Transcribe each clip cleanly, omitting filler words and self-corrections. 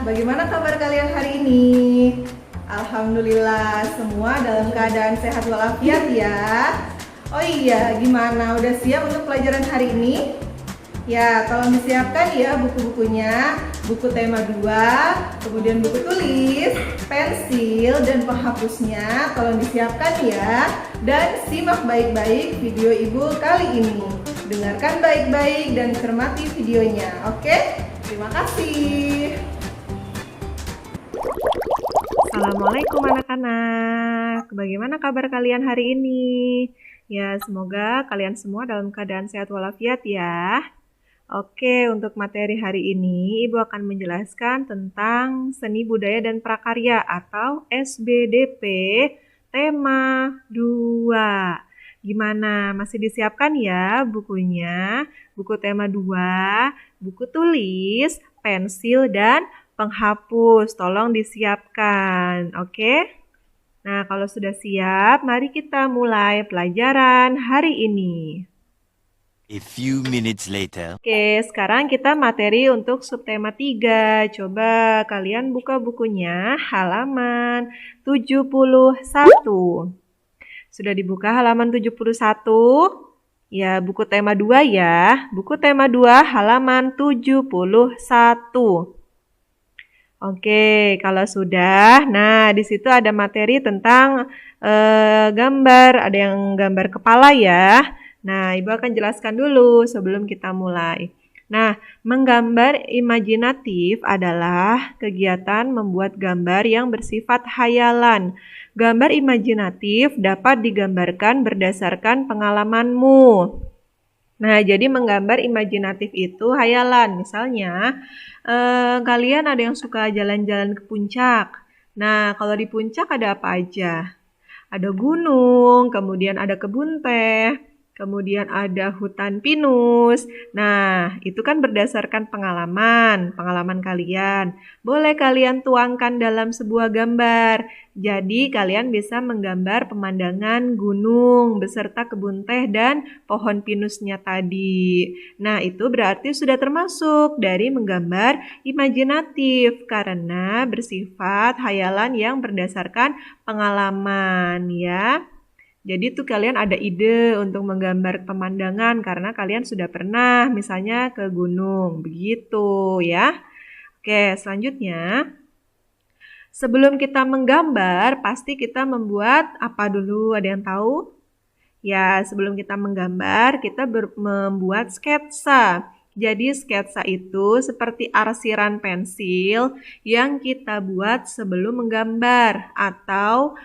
bagaimana kabar kalian hari ini? Alhamdulillah semua dalam keadaan sehat walafiat ya. Oh iya, gimana? Udah siap untuk pelajaran hari ini? Ya, tolong disiapkan ya buku-bukunya, buku tema 2, kemudian buku tulis, pensil, dan penghapusnya. Tolong disiapkan ya. Dan simak baik-baik video ibu kali ini. Dengarkan baik-baik dan cermati videonya, oke? Terima kasih. Assalamualaikum anak-anak. Bagaimana kabar kalian hari ini? Ya, semoga kalian semua dalam keadaan sehat walafiat ya. Oke, untuk materi hari ini Ibu akan menjelaskan tentang seni budaya dan prakarya atau SBDP tema 2. Gimana? Masih disiapkan ya bukunya? Buku tema 2, buku tulis, pensil, dan penghapus. Tolong disiapkan, oke? Nah, kalau sudah siap, mari kita mulai pelajaran hari ini. A few minutes later. Oke, sekarang kita materi untuk subtema 3. Coba kalian buka bukunya halaman 71. Sudah dibuka halaman 71? Ya, buku tema 2 ya. Buku tema 2 halaman 71. Oke, kalau sudah, nah di situ ada materi tentang gambar, ada yang gambar kepala ya. Nah, Ibu akan jelaskan dulu sebelum kita mulai. Nah, menggambar imajinatif adalah kegiatan membuat gambar yang bersifat hayalan. Gambar imajinatif dapat digambarkan berdasarkan pengalamanmu. Nah, jadi menggambar imajinatif itu hayalan. Misalnya, kalian ada yang suka jalan-jalan ke puncak. Nah, kalau di puncak ada apa aja? Ada gunung, kemudian ada kebun teh, kemudian ada hutan pinus. Nah, itu kan berdasarkan pengalaman kalian. Boleh kalian tuangkan dalam sebuah gambar. Jadi, kalian bisa menggambar pemandangan gunung beserta kebun teh dan pohon pinusnya tadi. Nah, itu berarti sudah termasuk dari menggambar imajinatif karena bersifat hayalan yang berdasarkan pengalaman ya. Jadi tuh kalian ada ide untuk menggambar pemandangan karena kalian sudah pernah misalnya ke gunung, begitu ya. Oke, selanjutnya. Sebelum kita menggambar, pasti kita membuat apa dulu? Ada yang tahu? Ya, sebelum kita menggambar, kita membuat sketsa. Jadi sketsa itu seperti arsiran pensil yang kita buat sebelum menggambar atau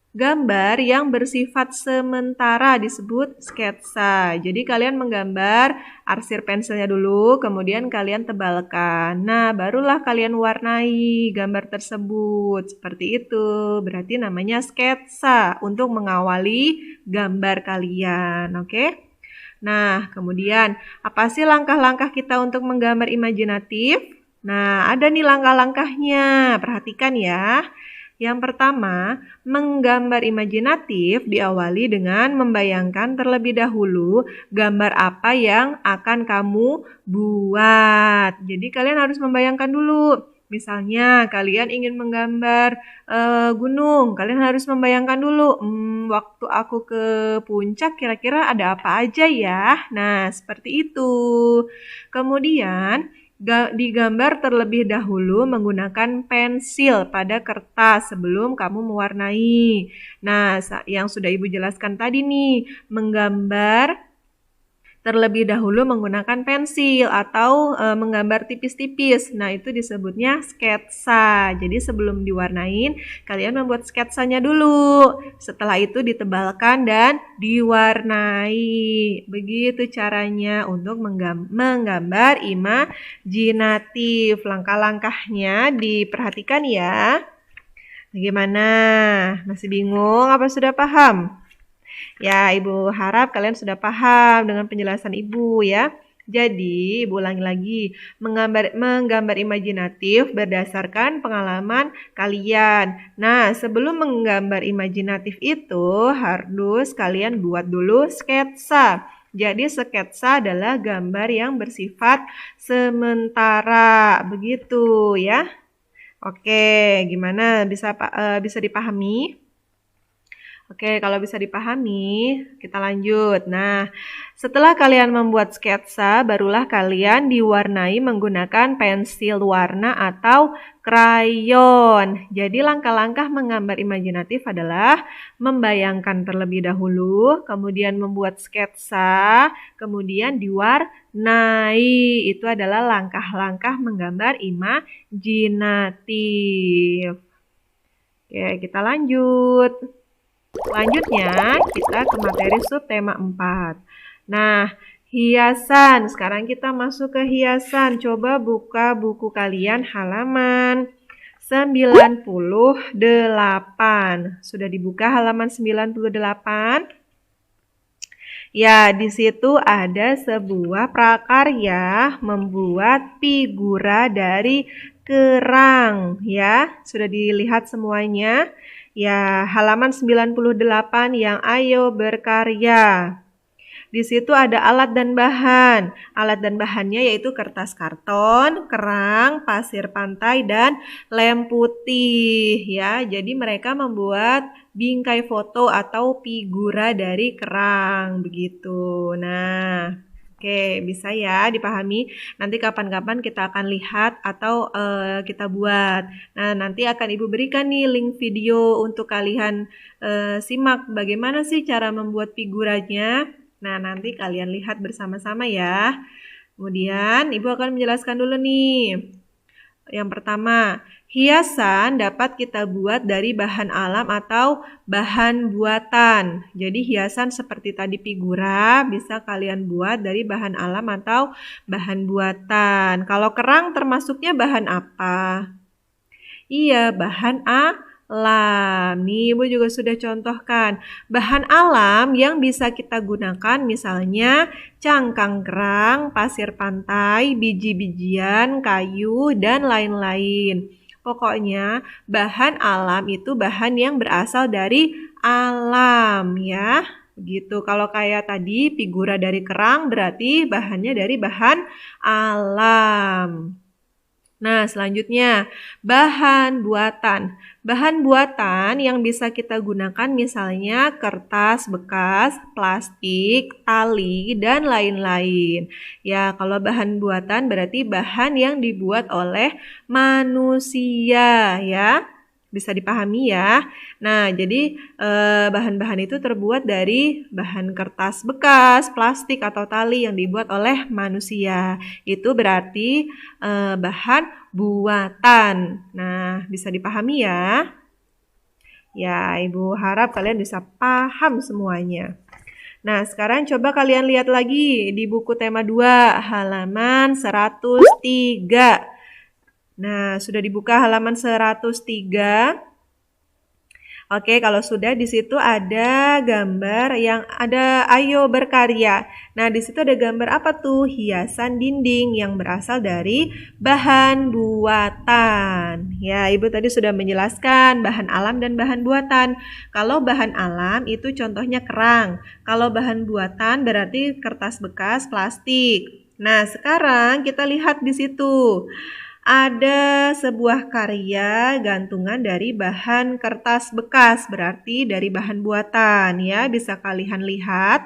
gambar yang bersifat sementara disebut sketsa. Jadi kalian menggambar arsir pensilnya dulu, kemudian kalian tebalkan. Nah, barulah kalian warnai gambar tersebut. Seperti itu. Berarti namanya sketsa untuk mengawali gambar kalian. Oke? Nah, kemudian apa sih langkah-langkah kita untuk menggambar imajinatif? Nah, ada nih langkah-langkahnya. Perhatikan ya. Yang pertama, menggambar imajinatif diawali dengan membayangkan terlebih dahulu gambar apa yang akan kamu buat. Jadi kalian harus membayangkan dulu. Misalnya kalian ingin menggambar gunung, kalian harus membayangkan dulu, waktu aku ke puncak kira-kira ada apa aja ya. Nah, seperti itu. Kemudian digambar terlebih dahulu menggunakan pensil pada kertas sebelum kamu mewarnai. Nah, yang sudah Ibu jelaskan tadi nih, menggambar terlebih dahulu menggunakan pensil atau menggambar tipis-tipis. Nah, itu disebutnya sketsa. Jadi sebelum diwarnain, kalian membuat sketsanya dulu. Setelah itu ditebalkan dan diwarnai. Begitu caranya untuk menggambar imajinatif. Langkah-langkahnya diperhatikan ya. Bagaimana? Masih bingung apa sudah paham? Ya, Ibu harap kalian sudah paham dengan penjelasan Ibu ya. Jadi, Ibu ulangi lagi, menggambar imajinatif berdasarkan pengalaman kalian. Nah, sebelum menggambar imajinatif itu harus kalian buat dulu sketsa. Jadi sketsa adalah gambar yang bersifat sementara, begitu ya. Oke, gimana bisa dipahami? Oke, kalau bisa dipahami, kita lanjut. Nah, setelah kalian membuat sketsa, barulah kalian diwarnai menggunakan pensil warna atau krayon. Jadi, langkah-langkah menggambar imajinatif adalah membayangkan terlebih dahulu, kemudian membuat sketsa, kemudian diwarnai. Itu adalah langkah-langkah menggambar imajinatif. Oke, kita lanjut. Selanjutnya, kita ke materi subtema 4. Nah, hiasan. Sekarang kita masuk ke hiasan. Coba buka buku kalian halaman 98. Sudah dibuka halaman 98? Ya, di situ ada sebuah prakarya membuat figura dari kerang. Ya, sudah dilihat semuanya? Ya, halaman 98 yang ayo berkarya. Di situ ada alat dan bahan. Alat dan bahannya yaitu kertas karton, kerang, pasir pantai, dan lem putih. Ya, jadi mereka membuat bingkai foto atau figura dari kerang begitu. Nah, oke, bisa ya dipahami. Nanti kapan-kapan kita akan lihat atau kita buat. Nah, nanti akan Ibu berikan nih link video untuk kalian simak bagaimana sih cara membuat figuranya. Nah, nanti kalian lihat bersama-sama ya. Kemudian, Ibu akan menjelaskan dulu nih. Yang pertama, hiasan dapat kita buat dari bahan alam atau bahan buatan. Jadi hiasan seperti tadi figura bisa kalian buat dari bahan alam atau bahan buatan. Kalau kerang termasuknya bahan apa? Iya, bahan alam. Nih, Ibu juga sudah contohkan. Bahan alam yang bisa kita gunakan misalnya cangkang kerang, pasir pantai, biji-bijian, kayu, dan lain-lain. Pokoknya bahan alam itu bahan yang berasal dari alam ya. Begitu. Kalau kayak tadi figura dari kerang berarti bahannya dari bahan alam. Nah, selanjutnya bahan buatan. Bahan buatan yang bisa kita gunakan misalnya kertas bekas, plastik, tali, dan lain-lain. Ya, kalau bahan buatan berarti bahan yang dibuat oleh manusia ya. Bisa dipahami ya. Nah, jadi bahan-bahan itu terbuat dari bahan kertas bekas, plastik, atau tali yang dibuat oleh manusia. Itu berarti bahan buatan. Nah, bisa dipahami ya. Ya, Ibu harap kalian bisa paham semuanya. Nah, sekarang coba kalian lihat lagi di buku tema 2, halaman 103. Nah, sudah dibuka halaman 103. Oke, kalau sudah di situ ada gambar yang ada ayo berkarya. Nah, di situ ada gambar apa tuh? Hiasan dinding yang berasal dari bahan buatan. Ya, Ibu tadi sudah menjelaskan bahan alam dan bahan buatan. Kalau bahan alam itu contohnya kerang. Kalau bahan buatan berarti kertas bekas, plastik. Nah, sekarang kita lihat di situ. Ada sebuah karya gantungan dari bahan kertas bekas, berarti dari bahan buatan ya, bisa kalian lihat.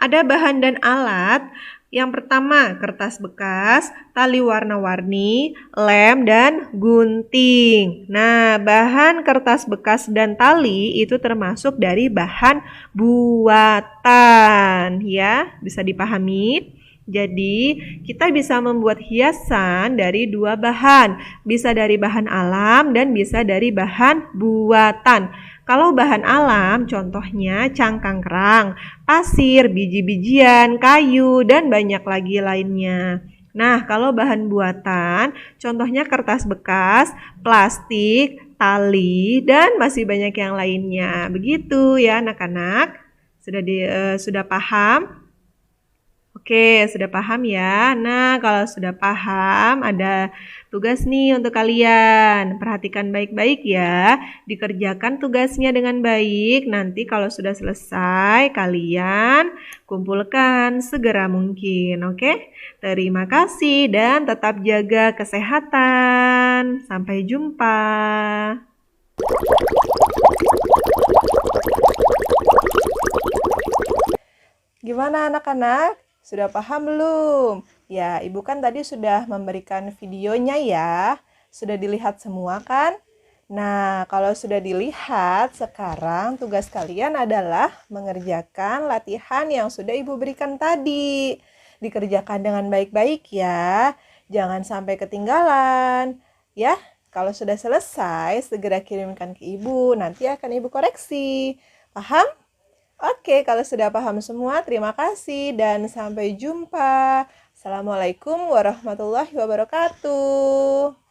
Ada bahan dan alat. Yang pertama, kertas bekas, tali warna-warni, lem, dan gunting. Nah, bahan kertas bekas dan tali itu termasuk dari bahan buatan ya, bisa dipahami. Jadi, kita bisa membuat hiasan dari dua bahan. Bisa dari bahan alam dan bisa dari bahan buatan. Kalau bahan alam, contohnya cangkang kerang, pasir, biji-bijian, kayu, dan banyak lagi lainnya. Nah, kalau bahan buatan, contohnya kertas bekas, plastik, tali, dan masih banyak yang lainnya. Begitu ya anak-anak. Sudah paham? Oke, sudah paham ya. Nah, kalau sudah paham, ada tugas nih untuk kalian. Perhatikan baik-baik ya. Dikerjakan tugasnya dengan baik. Nanti kalau sudah selesai, kalian kumpulkan segera mungkin. Oke? Terima kasih dan tetap jaga kesehatan. teman-teman. Sampai jumpa. Gimana anak-anak? Sudah paham belum? Ya, Ibu kan tadi sudah memberikan videonya ya. Sudah dilihat semua kan? Nah, kalau sudah dilihat, sekarang tugas kalian adalah mengerjakan latihan yang sudah Ibu berikan tadi. Dikerjakan dengan baik-baik ya. Jangan sampai ketinggalan. Ya, kalau sudah selesai, segera kirimkan ke Ibu. Nanti akan Ibu koreksi. Paham? Oke, kalau sudah paham semua, terima kasih dan sampai jumpa. Assalamualaikum warahmatullahi wabarakatuh.